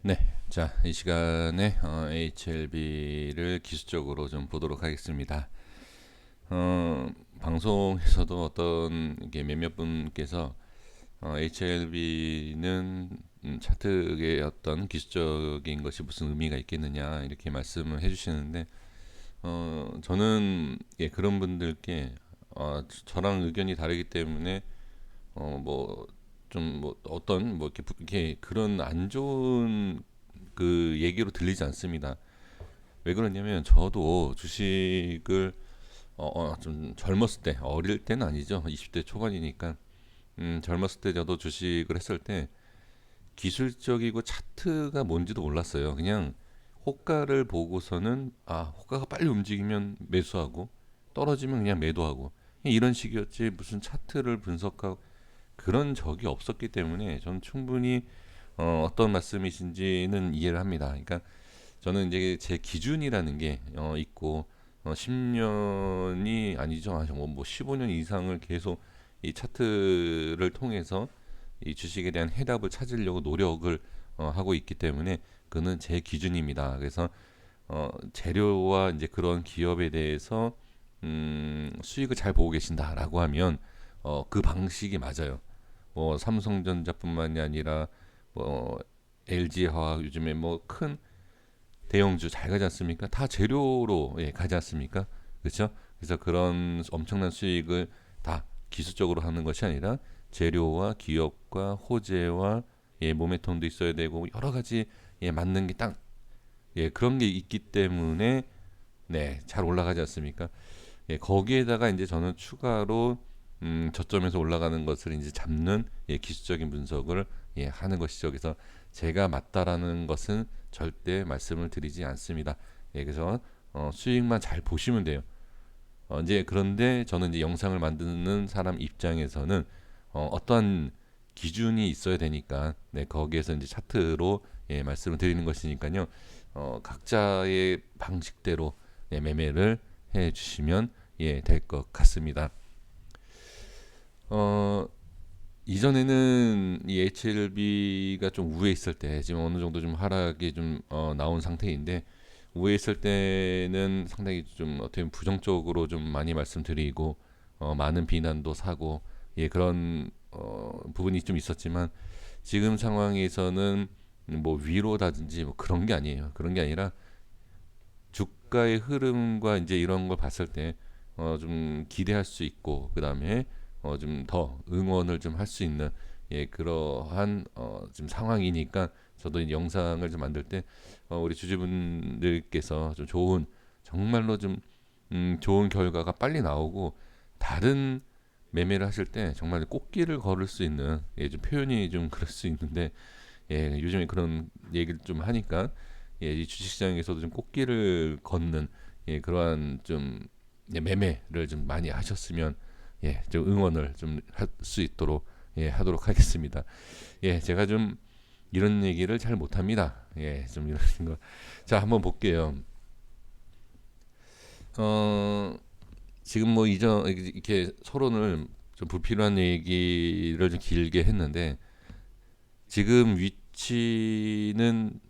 네, 자, 이 시간에 HLB를 기술적으로 좀 보도록 하겠습니다. 어, 방송에서도 어떤 게 몇몇 분께서 HLB는 차트의 어떤 기술적인 것이 무슨 의미가 있겠느냐 이렇게 말씀을 해주시는데 저는 그런 분들께 저랑 의견이 다르기 때문에 뭐 좀 뭐 어떤 뭐 이렇게 그런 안 좋은 그 얘기로 들리지 않습니다. 왜 그러냐면 저도 주식을 좀 젊었을 때, 어릴 때는 아니죠. 20대 초반이니까 젊었을 때 저도 주식을 했을 때 기술적이고 차트가 뭔지도 몰랐어요. 그냥 호가를 보고서는 호가가 빨리 움직이면 매수하고 떨어지면 그냥 매도하고 이런 식이었지, 무슨 차트를 분석하고 그런 적이 없었기 때문에 저는 충분히 어떤 말씀이신지는 이해를 합니다. 그러니까 저는 이제 제 기준이라는 게 있고 10년이 아니죠. 뭐 15년 이상을 계속 이 차트를 통해서 이 주식에 대한 해답을 찾으려고 노력을 하고 있기 때문에 그는 제 기준입니다. 그래서 재료와 이제 그런 기업에 대해서 수익을 잘 보고 계신다라고 하면 그 방식이 맞아요. 뭐 삼성전자뿐만이 아니라 뭐 LG화학 요즘에 뭐 큰 대형주 잘 가지 않습니까? 다 재료로 가지 않습니까? 그렇죠? 그래서 그런 엄청난 수익을 다 기술적으로 하는 것이 아니라 재료와 기업과 호재와 모멘텀도 있어야 되고 여러 가지 맞는 게 딱 그런 게 있기 때문에 잘 올라가지 않습니까? 거기에다가 이제 저는 추가로 저점에서 올라가는 것을 이제 잡는 기술적인 분석을 하는 것이죠. 그래서 제가 맞다라는 것은 절대 말씀을 드리지 않습니다. 그래서 수익만 잘 보시면 돼요. 이제 그런데 저는 이제 영상을 만드는 사람 입장에서는 어떠한 기준이 있어야 되니까 거기에서 이제 차트로 말씀을 드리는 것이니까요. 각자의 방식대로 매매를 해 주시면 될 것 같습니다. 어, 이전에는 이 HLB가 좀 우에 있을 때 지금 어느 정도 좀 하락이 좀 나온 상태인데 우에 있을 때는 상당히 좀 어떻게 보면 부정적으로 좀 많이 말씀드리고 많은 비난도 사고 그런 부분이 좀 있었지만 지금 상황에서는 뭐 위로다든지 뭐 그런 게 아니에요. 그런 게 아니라 주가의 흐름과 이제 이런 걸 봤을 때 좀 기대할 수 있고 그다음에 좀 더 응원을 좀 할 수 있는 그러한 지금 상황이니까 저도 이 영상을 좀 만들 때 우리 주주분들께서 좀 좋은 정말로 좀 좋은 결과가 빨리 나오고 다른 매매를 하실 때 정말 꽃길을 걸을 수 있는 좀 표현이 좀 그럴 수 있는데 요즘에 그런 얘기를 좀 하니까 이 주식시장에서도 좀 꽃길을 걷는 그러한 좀 매매를 좀 많이 하셨으면 좀 응원을 좀 할 수 있도록 하도록 하겠습니다. 제가 좀 이런 얘기를 잘 못합니다. 좀 이런 거. 자, 한번 볼게요. 어, 지금 뭐 이전 이렇게 서론을 좀 불필요한 얘기를 좀 길게 했는데 지금 위치는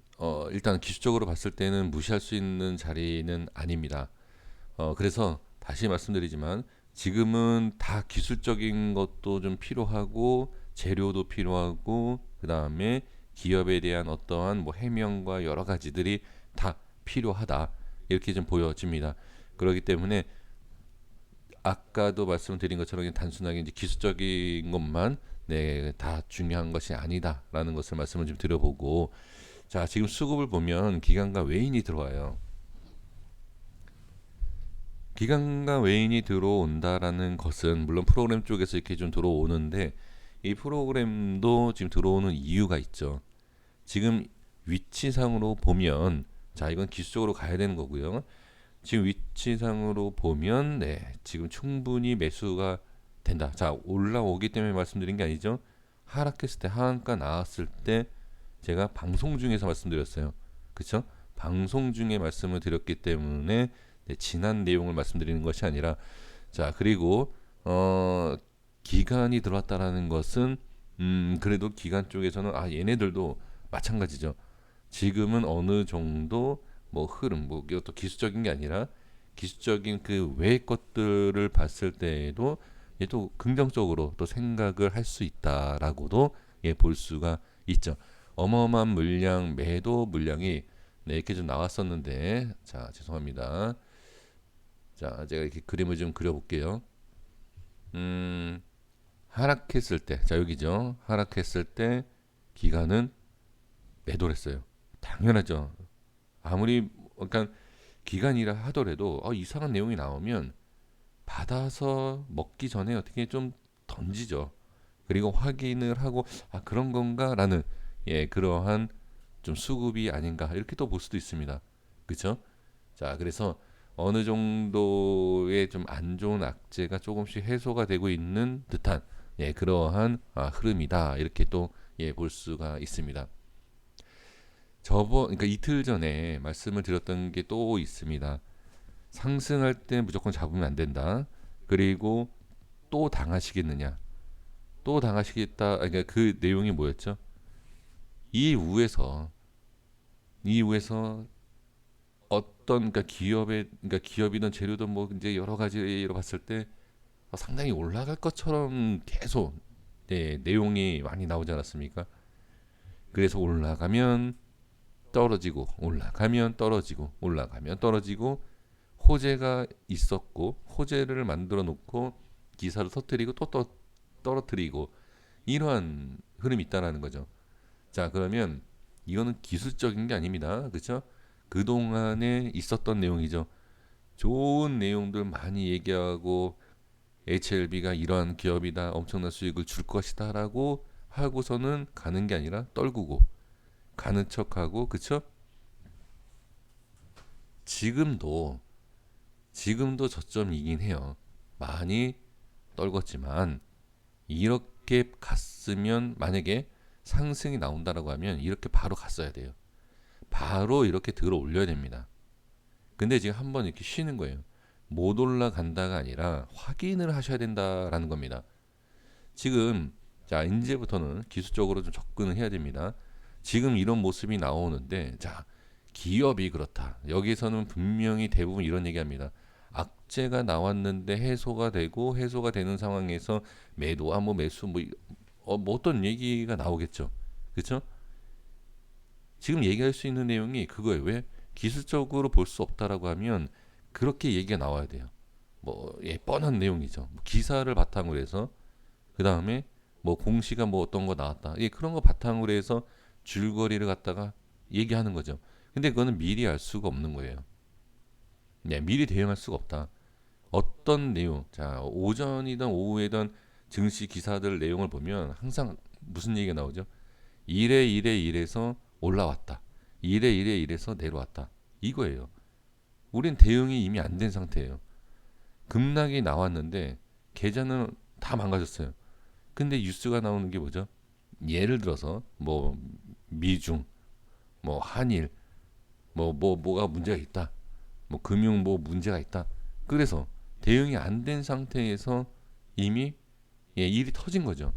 일단 기술적으로 봤을 때는 무시할 수 있는 자리는 아닙니다. 그래서 다시 말씀드리지만 지금은 다 기술적인 것도 좀 필요하고 재료도 필요하고 그 다음에 기업에 대한 어떠한 뭐 해명과 여러 가지들이 다 필요하다 이렇게 좀 보여집니다. 그렇기 때문에 아까도 말씀드린 것처럼 단순하게 이제 기술적인 것만 다 중요한 것이 아니다라는 것을 말씀을 좀 드려보고 자 지금 수급을 보면 기관과 외인이 들어와요. 기관과 외인이 들어온다라는 것은 물론 프로그램 쪽에서 이렇게 좀 들어오는데 이 프로그램도 지금 들어오는 이유가 있죠. 지금 위치상으로 보면 자 이건 기술적으로 가야 되는 거고요. 지금 위치상으로 보면 지금 충분히 매수가 된다. 자 올라오기 때문에 말씀드린 게 아니죠. 하락했을 때 하한가 나왔을 때 제가 방송 중에서 말씀드렸어요. 그렇죠? 방송 중에 말씀을 드렸기 때문에 지난 내용을 말씀드리는 것이 아니라 자 그리고 기간이 들어왔다라는 것은 그래도 기간 쪽에서는 얘네들도 마찬가지죠. 지금은 어느 정도 뭐 흐름, 뭐 이것도 기술적인 게 아니라 기술적인 그 외의 것들을 봤을 때에도 얘도 긍정적으로 또 생각을 할 수 있다라고도 예, 볼 수가 있죠. 어마어마한 물량, 매도 물량이 네, 이렇게 좀 나왔었는데, 자, 죄송합니다. 자, 제가 이렇게 그림을 좀 그려볼게요. 음, 하락했을 때, 자, 여기죠. 하락했을 때 기관은 매도를 했어요. 당연하죠. 아무리 그러니까 기간이라 하더라도 이상한 내용이 나오면 받아서 먹기 전에 어떻게 좀 던지죠. 그리고 확인을 하고 그런 건가라는 예 그러한 좀 수급이 아닌가 이렇게 또 볼 수도 있습니다. 그렇죠? 자 그래서 어느 정도의 좀 안 좋은 악재가 조금씩 해소가 되고 있는 듯한 예 그러한 흐름이다 이렇게 또 예 볼 수가 있습니다. 그러니까 이틀 전에 말씀을 드렸던 게 또 있습니다. 상승할 때 무조건 잡으면 안 된다. 그리고 또 당하시겠느냐? 또 당하시겠다. 그러니까 그 내용이 뭐였죠? 이후에서 이후에서 그러니까 그러니까 기업이든 재료든 뭐 이제 여러 가지로 봤을 때 상당히 올라갈 것처럼 계속 네, 내용이 많이 나오지 않았습니까? 그래서 올라가면 떨어지고 올라가면 떨어지고 올라가면 떨어지고 호재가 있었고 호재를 만들어 놓고 기사를 터뜨리고 또 떨어뜨리고 이러한 흐름이 있다라는 거죠. 자 그러면 이거는 기술적인 게 아닙니다. 그렇죠? 그동안에 있었던 내용이죠. 좋은 내용들 많이 얘기하고 HLB가 이러한 기업이다 엄청난 수익을 줄 것이다라고 하고서는 가는 게 아니라 떨구고 가는 척하고 그쵸? 지금도 지금도 저점이긴 해요. 많이 떨궜지만 이렇게 갔으면 만약에 상승이 나온다라고 하면 이렇게 바로 갔어야 돼요. 바로 이렇게 들어 올려야 됩니다. 근데 지금 한번 이렇게 쉬는 거예요. 못 올라간다가 아니라 확인을 하셔야 된다라는 겁니다. 지금 자 이제부터는 기술적으로 좀 접근을 해야 됩니다. 지금 이런 모습이 나오는데 자 기업이 그렇다. 여기서는 분명히 대부분 이런 얘기합니다. 악재가 나왔는데 해소가 되는 상황에서 매도와 뭐 매수 뭐 어떤 얘기가 나오겠죠. 그렇죠? 지금 얘기할 수 있는 내용이 그거예요. 왜 기술적으로 볼 수 없다라고 하면 그렇게 얘기가 나와야 돼요. 뭐 예, 뻔한 내용이죠. 뭐 기사를 바탕으로 해서 그 다음에 뭐 공시가 뭐 어떤 거 나왔다. 예, 그런 거 바탕으로 해서 줄거리를 갖다가 얘기하는 거죠. 근데 그거는 미리 알 수가 없는 거예요. 네, 미리 대응할 수가 없다. 어떤 내용, 자 오전이든 오후에든 증시 기사들 내용을 보면 항상 무슨 얘기가 나오죠? 이래 이래서 올라왔다. 이래 이래서 내려왔다. 이거예요. 우린 대응이 이미 안 된 상태예요. 급락이 나왔는데 계좌는 다 망가졌어요. 근데 뉴스가 나오는 게 뭐죠? 예를 들어서 뭐 미중, 뭐 한일, 뭐가 문제가 있다. 뭐 금융 뭐 문제가 있다. 그래서 대응이 안 된 상태에서 이미 예, 일이 터진 거죠.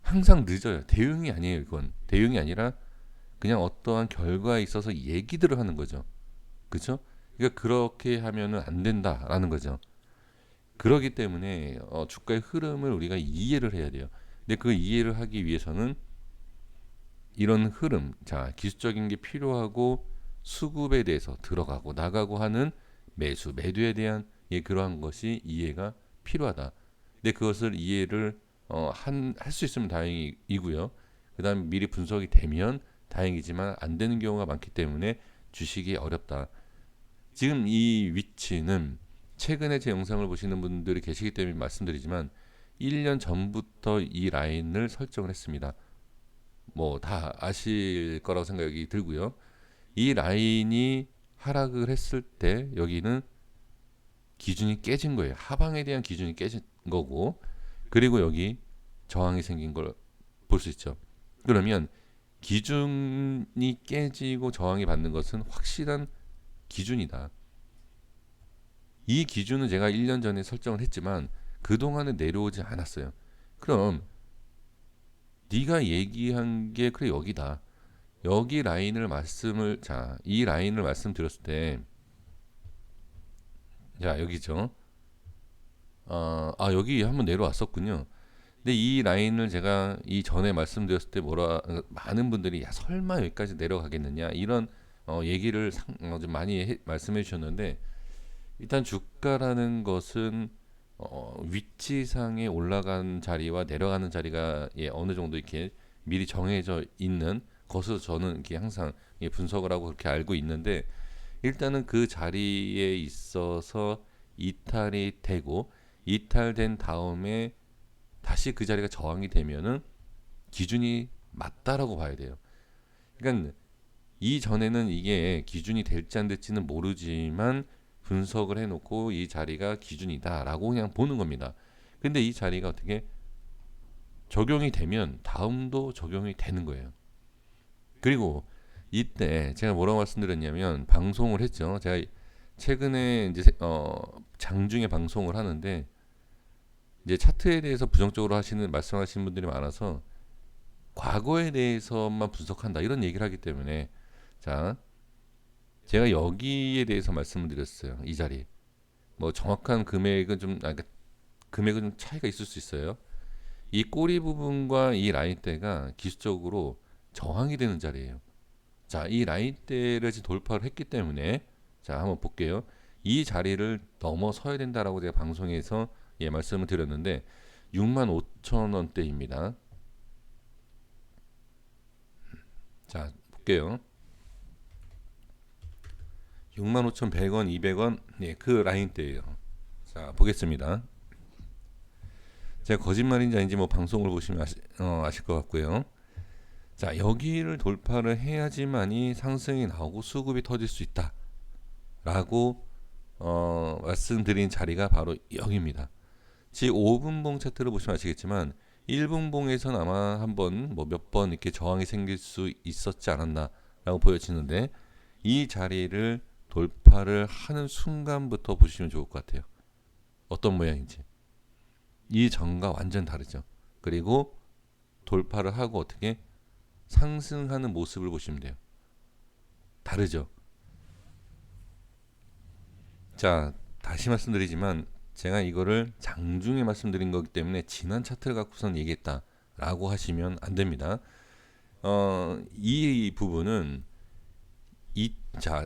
항상 늦어요. 대응이 아니에요, 이건. 대응이 아니라 그냥 어떠한 결과에 있어서 얘기들을 하는 거죠. 그렇죠? 그러니까 그렇게 하면은 안 된다라는 거죠. 그러기 때문에 주가의 흐름을 우리가 이해를 해야 돼요. 근데 그 이해를 하기 위해서는 이런 흐름, 자 기술적인 게 필요하고 수급에 대해서 들어가고 나가고 하는 매도에 대한 예, 그러한 것이 이해가 필요하다. 근데 그것을 이해를 할 수 있으면 다행이고요. 그다음 미리 분석이 되면 다행이지만 안 되는 경우가 많기 때문에 주식이 어렵다. 지금 이 위치는 최근에 제 영상을 보시는 분들이 계시기 때문에 말씀드리지만 1년 전부터 이 라인을 설정을 했습니다. 뭐 다 아실 거라고 생각이 들고요. 이 라인이 하락을 했을 때 여기는 기준이 깨진 거예요. 하방에 대한 기준이 깨진 거고 그리고 여기 저항이 생긴 걸 볼 수 있죠. 그러면 기준이 깨지고 저항이 받는 것은 확실한 기준이다. 이 기준은 제가 1년 전에 설정을 했지만 그동안은 내려오지 않았어요. 그럼 네가 얘기한 게 그래 여기다. 여기 라인을 이 라인을 말씀드렸을 때, 자 여기죠. 여기 한번 내려왔었군요. 근데 이 라인을 제가 이전에 말씀드렸을 때 많은 분들이 야 설마 여기까지 내려가겠느냐 이런 얘기를 좀 많이 말씀해 주셨는데, 일단 주가라는 것은 위치상에 올라간 자리와 내려가는 자리가 어느 정도 이렇게 미리 정해져 있는 것으로 저는 이렇게 항상 분석을 하고 그렇게 알고 있는데, 일단은 그 자리에 있어서 이탈이 되고 이탈된 다음에 다시 그 자리가 저항이 되면은 기준이 맞다라고 봐야 돼요. 그러니까 이전에는 이게 기준이 될지 안 될지는 모르지만 분석을 해놓고 이 자리가 기준이다라고 그냥 보는 겁니다. 근데 이 자리가 어떻게 적용이 되면 다음도 적용이 되는 거예요. 그리고 이때 제가 뭐라고 말씀드렸냐면, 방송을 했죠. 제가 최근에 이제 장중에 방송을 하는데, 이제 차트에 대해서 부정적으로 말씀하시는 분들이 많아서 과거에 대해서만 분석한다 이런 얘기를 하기 때문에, 자 제가 여기에 대해서 말씀을 드렸어요. 이 자리 뭐 정확한 금액은 그러니까 금액은 좀 차이가 있을 수 있어요. 이 꼬리 부분과 이 라인대가 기술적으로 저항이 되는 자리예요. 자, 이 라인대를 지금 돌파를 했기 때문에, 자 한번 볼게요. 이 자리를 넘어서야 된다라고 제가 방송에서 말씀을 드렸는데 65,000원대입니다. 자 볼게요. 65,100원, 200원, 그 라인대예요. 자 보겠습니다. 제가 거짓말인지 아닌지 뭐 방송을 보시면 아실 것 같고요. 자 여기를 돌파를 해야지만이 상승이 나오고 수급이 터질 수 있다라고 말씀드린 자리가 바로 여기입니다. 지금 5분봉 차트를 보시면 아시겠지만 1분봉에선 아마 한번 뭐 몇 번 이렇게 저항이 생길 수 있었지 않았나라고 보여지는데, 이 자리를 돌파를 하는 순간부터 보시면 좋을 것 같아요. 어떤 모양인지. 이 전과 완전 다르죠. 그리고 돌파를 하고 어떻게 상승하는 모습을 보시면 돼요. 다르죠. 자, 다시 말씀드리지만 제가 이거를 장중에 말씀드린 거기 때문에 지난 차트를 갖고선 얘기했다라고 하시면 안 됩니다. 이 부분은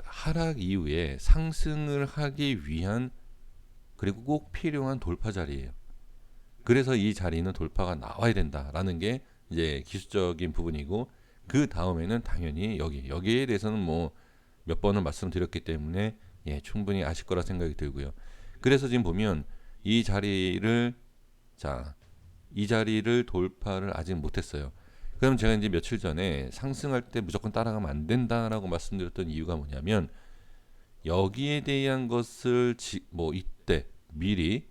하락 이후에 상승을 하기 위한, 그리고 꼭 필요한 돌파 자리예요. 그래서 이 자리는 돌파가 나와야 된다라는 게 이제 기술적인 부분이고, 그 다음에는 당연히 여기에 대해서는 뭐 몇 번을 말씀드렸기 때문에 충분히 아실 거라 생각이 들고요. 그래서 지금 보면 이 자리를 돌파를 아직 못했어요. 그럼 제가 이제 며칠 전에 상승할 때 무조건 따라가면 안 된다라고 말씀드렸던 이유가 뭐냐면, 여기에 대한 것을 이때 미리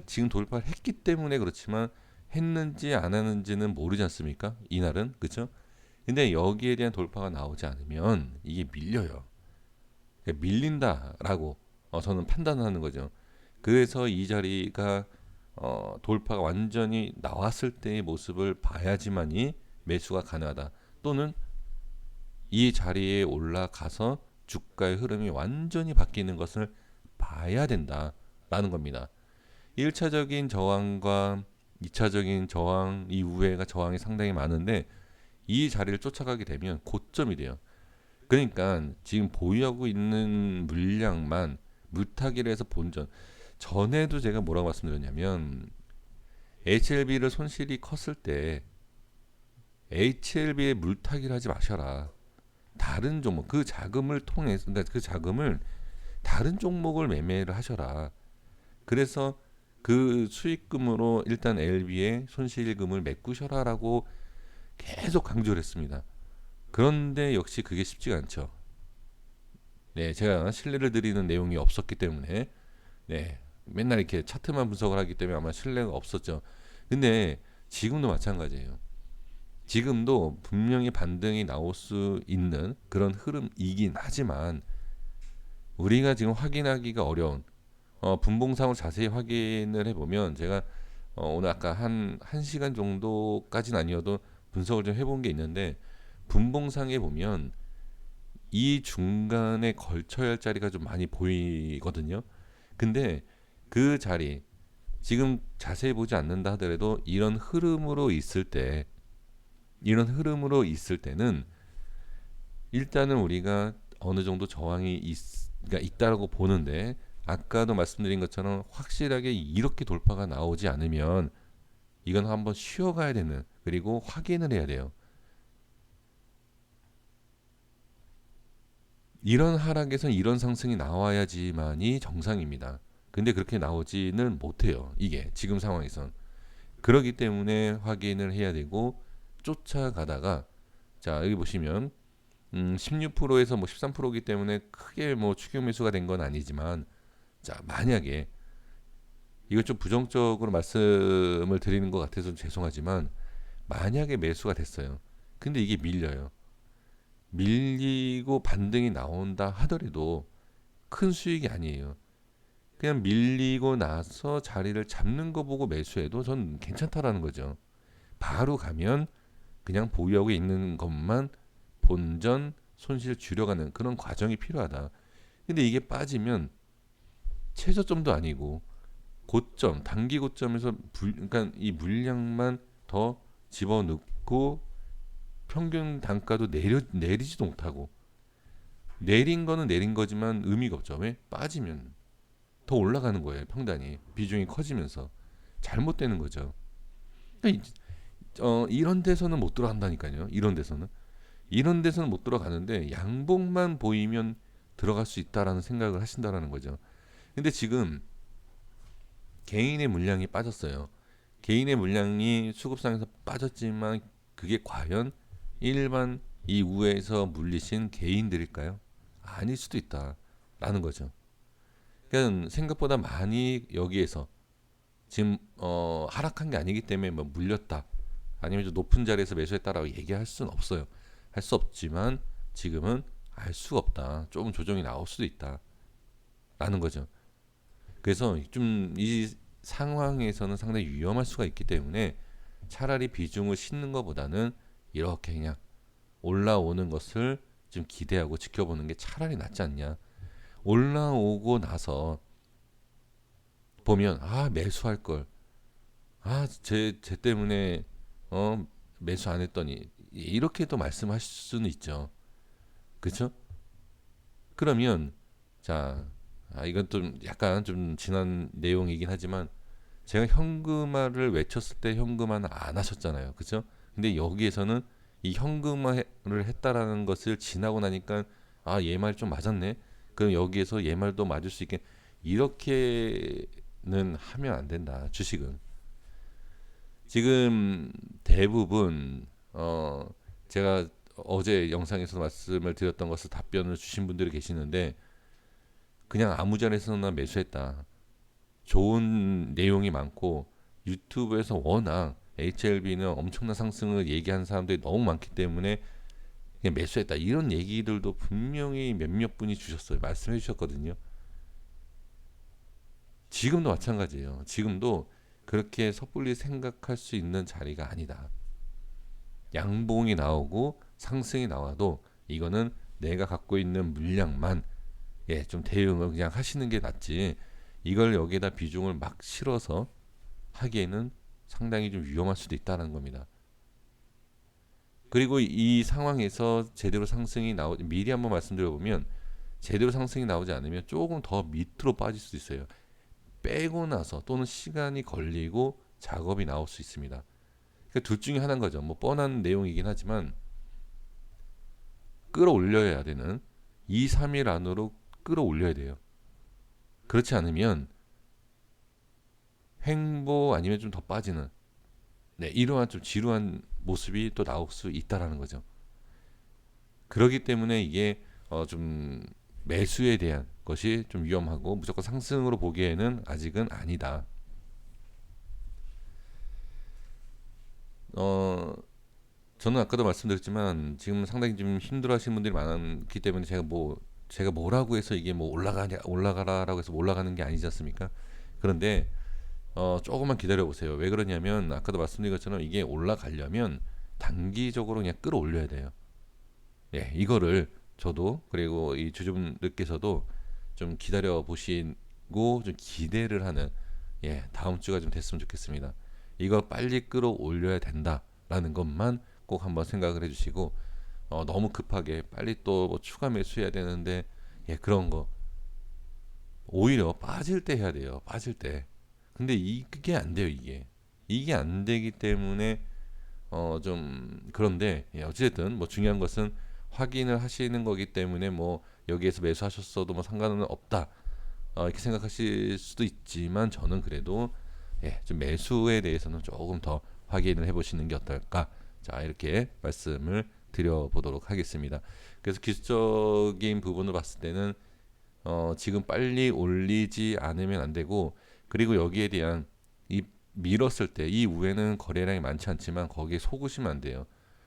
지금 돌파를 했기 때문에 그렇지만 했는지 안 했는지는 모르지 않습니까? 이날은 그렇죠? 근데 여기에 대한 돌파가 나오지 않으면 이게 밀려요. 그러니까 밀린다라고 저는 판단하는 거죠. 그래서 이 자리가 돌파가 완전히 나왔을 때의 모습을 봐야지만이 매수가 가능하다. 또는 이 자리에 올라가서 주가의 흐름이 완전히 바뀌는 것을 봐야 된다라는 겁니다. 1차적인 저항과 2차적인 저항 이후에가 저항이 상당히 많은데, 이 자리를 쫓아가게 되면 고점이 돼요. 그러니까 지금 보유하고 있는 물량만 물타기를 해서 본전. 전에도 제가 뭐라고 말씀드렸냐면, HLB를 손실이 컸을 때 HLB에 물타기를 하지 마셔라. 다른 종목, 그 자금을 통해서, 그러니까 그 자금을 다른 종목을 매매를 하셔라. 그래서 그 수익금으로 일단 LB의 손실금을 메꾸셔라라고 계속 강조를 했습니다. 그런데 역시 그게 쉽지가 않죠. 네, 제가 신뢰를 드리는 내용이 없었기 때문에, 맨날 이렇게 차트만 분석을 하기 때문에 아마 신뢰가 없었죠. 근데 지금도 마찬가지예요. 지금도 분명히 반등이 나올 수 있는 그런 흐름이긴 하지만, 우리가 지금 확인하기가 어려운 분봉상을 자세히 확인을 해보면, 제가 오늘 아까 한 시간 정도까지는 아니어도 분석을 좀 해본 게 있는데 분봉상에 보면 이 중간에 걸쳐야 할 자리가 좀 많이 보이거든요. 근데 그 자리 지금 자세히 보지 않는다 하더라도 이런 흐름으로 있을 때는 일단은 우리가 어느 정도 그러니까 있다라고 보는데 아까도 말씀드린 것처럼 확실하게 이렇게 돌파가 나오지 않으면 이건 한번 쉬어가야 되는 그리고 확인을 해야 돼요. 이런 하락에선 이런 상승이 나와야지만이 정상입니다. 근데 그렇게 나오지는 못해요. 이게 지금 상황에선. 그러기 때문에 확인을 해야 되고 쫓아가다가 자 여기 보시면 16%에서 뭐 13%이기 때문에 크게 뭐 추격 매수가 된 건 아니지만 자 만약에 이걸 좀 부정적으로 말씀을 드리는 것 같아서 죄송하지만 만약에 매수가 됐어요. 근데 이게 밀려요. 밀리고 반등이 나온다 하더라도 큰 수익이 아니에요. 그냥 밀리고 나서 자리를 잡는 거 보고 매수해도 전 괜찮다라는 거죠. 바로 가면 그냥 보유하고 있는 것만 본전 손실 줄여가는 그런 과정이 필요하다. 근데 이게 빠지면 최저점도 아니고 고점, 단기 고점에서 그러니까 이 물량만 더 집어넣고 평균 단가도 내리지도 못하고 내린 거는 내린 거지만 의미가 없죠. 왜? 빠지면 더 올라가는 거예요. 평단이 비중이 커지면서 잘못되는 거죠. 그러니까 이런 데서는 못 들어간다니까요. 이런 데서는 못 들어가는데 양봉만 보이면 들어갈 수 있다라는 생각을 하신다라는 거죠. 근데 지금 개인의 물량이 빠졌어요. 개인의 물량이 수급상에서 빠졌지만 그게 과연 일반 이우에서 물리신 개인들일까요? 아닐 수도 있다라는 거죠. 그러니까 생각보다 많이 여기에서 지금 하락한 게 아니기 때문에 뭐 물렸다 아니면 좀 높은 자리에서 매수했다라고 얘기할 수는 없어요. 할 수 없지만 지금은 알 수가 없다. 조금 조정이 나올 수도 있다라는 거죠. 그래서 좀 이 상황에서는 상당히 위험할 수가 있기 때문에 차라리 비중을 싣는 것보다는 이렇게 그냥 올라오는 것을 좀 기대하고 지켜보는 게 차라리 낫지 않냐. 올라오고 나서 보면 아 매수할 걸. 제 때문에 매수 안 했더니 이렇게도 말씀하실 수는 있죠. 그렇죠? 그러면 자 이건 좀 약간 좀 지난 내용이긴 하지만 제가 현금화를 외쳤을 때 현금화는 안 하셨잖아요. 그렇죠? 근데 여기에서는 이 현금화를 했다라는 것을 지나고 나니까 얘 말 좀 맞았네. 그럼 여기에서 얘 말도 맞을 수 있게 이렇게는 하면 안 된다. 주식은 지금 대부분 제가 어제 영상에서 말씀을 드렸던 것을 답변을 주신 분들이 계시는데 그냥 아무 자리에서나 매수했다. 좋은 내용이 많고 유튜브에서 워낙 HLB는 엄청난 상승을 얘기하는 사람들이 너무 많기 때문에 그냥 매수했다 이런 얘기들도 분명히 몇몇 분이 주셨어요. 말씀해 주셨거든요. 지금도 마찬가지예요. 지금도 그렇게 섣불리 생각할 수 있는 자리가 아니다. 양봉이 나오고 상승이 나와도 이거는 내가 갖고 있는 물량만 좀 대응을 그냥 하시는 게 낫지. 이걸 여기에다 비중을 막 실어서 하기에는 상당히 좀 위험할 수도 있다는 겁니다. 그리고 이 상황에서 제대로 상승이 미리 한번 말씀드려보면 제대로 상승이 나오지 않으면 조금 더 밑으로 빠질 수 있어요. 빼고 나서 또는 시간이 걸리고 작업이 나올 수 있습니다. 그러니까 둘 중에 하나인 거죠. 뭐 뻔한 내용이긴 하지만 끌어올려야 되는 2, 3일 안으로 끌어올려야 돼요. 그렇지 않으면 횡보 아니면 좀 더 빠지는 이러한 좀 지루한 모습이 또 나올 수 있다라는 거죠. 그렇기 때문에 이게 좀 매수에 대한 것이 좀 위험하고 무조건 상승으로 보기에는 아직은 아니다. 저는 아까도 말씀드렸지만 지금 상당히 좀 힘들어하시는 분들이 많기 때문에 제가 뭐라고 해서 이게 뭐 올라가라라고 해서 올라가는 게 아니지 않습니까? 그런데 조금만 기다려 보세요. 왜 그러냐면 아까도 말씀드린 것처럼 이게 올라가려면 단기적으로 그냥 끌어올려야 돼요. 예, 이거를 저도 그리고 이 주주분들께서도 좀 기다려 보시고 좀 기대를 하는, 예, 다음 주가 좀 됐으면 좋겠습니다. 이거 빨리 끌어올려야 된다라는 것만 꼭 한번 생각을 해주시고, 너무 급하게 빨리 또뭐 추가 매수해야 되는데, 예, 그런 거 오히려 빠질 때 해야 돼요. 빠질 때. 근데 그게 안 돼요. 이게 안 되기 때문에 좀 그런데, 예, 어찌됐든 뭐 중요한 것은 확인을 하시는 거기 때문에 뭐 여기에서 매수하셨어도 뭐 상관은 없다, 이렇게 생각하실 수도 있지만 저는 그래도, 예, 좀 매수에 대해서는 조금 더 확인을 해보시는 게 어떨까, 자 이렇게 말씀을 드려보도록 하겠습니다. 그래서 기술적인 부분을 봤을 때는 지금 빨리 올리지 않으면 안 되고, 그리고 여기에 대한 이 밀었을 때 이후에는 거래량이 많지 않지만 거기에 속으시면 안 돼요.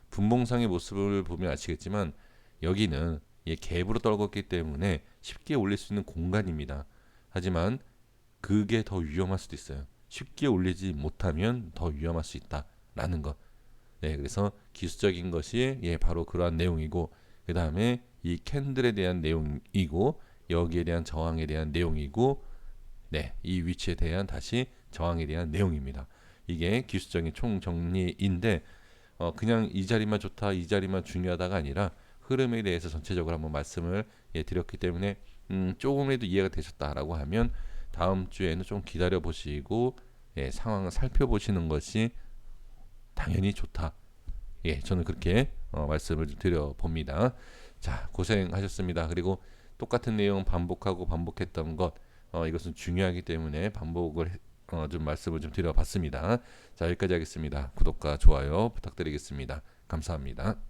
분봉상의 모습을 보면 아시겠지만 여기는 갭으로 떨궜기 때문에 쉽게 올릴 수 있는 공간입니다. 하지만 그게 더 위험할 수도 있어요. 쉽게 올리지 못하면 더 위험할 수 있다라는 것. 네, 그래서 기술적인 것이, 예, 바로 그러한 내용이고, 그 다음에 이 캔들에 대한 내용이고, 여기에 대한 저항에 대한 내용이고, 네, 이 위치에 대한 다시 저항에 대한 내용입니다. 이게 기술적인 총정리인데, 그냥 이 자리만 좋다, 이 자리만 중요하다가 아니라 흐름에 대해서 전체적으로 한번 말씀을, 예, 드렸기 때문에 조금이라도 이해가 되셨다라고 하면 다음 주에는 좀 기다려 보시고, 예, 상황을 살펴보시는 것이 당연히 좋다. 예, 저는 그렇게 말씀을 좀 드려 봅니다. 자, 고생하셨습니다. 그리고 똑같은 내용 반복하고 반복했던 것, 이것은 중요하기 때문에 반복을 좀 말씀을 좀 드려봤습니다. 자, 여기까지 하겠습니다. 구독과 좋아요 부탁드리겠습니다. 감사합니다.